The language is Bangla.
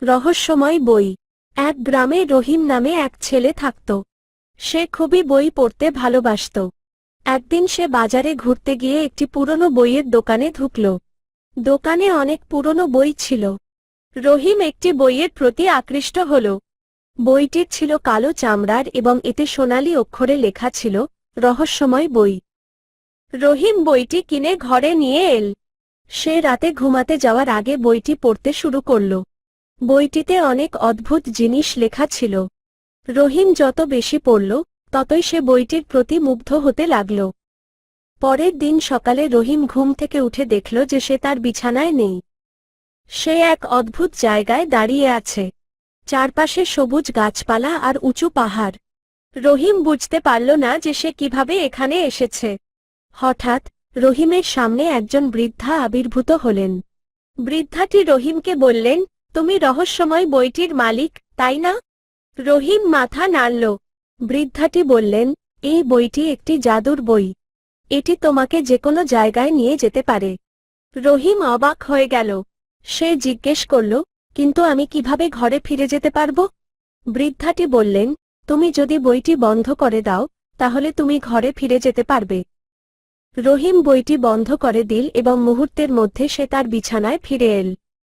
রহস্যময় বই। এক গ্রামে রহিম নামে এক ছেলে থাকত। সে খুবই বই পড়তে ভালোবাসত। একদিন সে বাজারে ঘুরতে গিয়ে একটি পুরনো বইয়ের দোকানে ঢুকল। দোকানে অনেক পুরনো বই ছিল। রহিম একটি বইয়ের প্রতি আকৃষ্ট হল। বইটির ছিল কালো চামড়ার এবং এতে সোনালী অক্ষরে লেখা ছিল, রহস্যময় বই। রহিম বইটি কিনে ঘরে নিয়ে এল। সে রাতে ঘুমাতে যাওয়ার আগে বইটি পড়তে শুরু করল। বইটিতে অনেক অদ্ভুত জিনিস লেখা ছিল। রহিম যত বেশি পড়ল, ততই সে বইটির প্রতি মুগ্ধ হতে লাগল। পরের দিন সকালে রহিম ঘুম থেকে উঠে দেখল যে সে তার বিছানায় নেই। সে এক অদ্ভুত জায়গায় দাঁড়িয়ে আছে। চারপাশে সবুজ গাছপালা আর উঁচু পাহাড়। রহিম বুঝতে পারল না যে সে কিভাবে এখানে এসেছে। হঠাৎ রহিমের সামনে একজন বৃদ্ধা আবির্ভূত হলেন। বৃদ্ধাটি রহিমকে বললেন, তুমি রহস্যময় বইটির মালিক, তাই না? রহিম মাথা নাড়ল। বৃদ্ধাটি বললেন, এই বইটি একটি জাদুর বই। এটি তোমাকে যেকোনো জায়গায় নিয়ে যেতে পারে। রহিম অবাক হয়ে গেল। সে জিজ্ঞেস করল, কিন্তু আমি কিভাবে ঘরে ফিরে যেতে পারব? বৃদ্ধাটি বললেন, তুমি যদি বইটি বন্ধ করে দাও, তাহলে তুমি ঘরে ফিরে যেতে পারবে। রহিম বইটি বন্ধ করে দিল এবং মুহূর্তের মধ্যে সে তার বিছানায় ফিরে এল।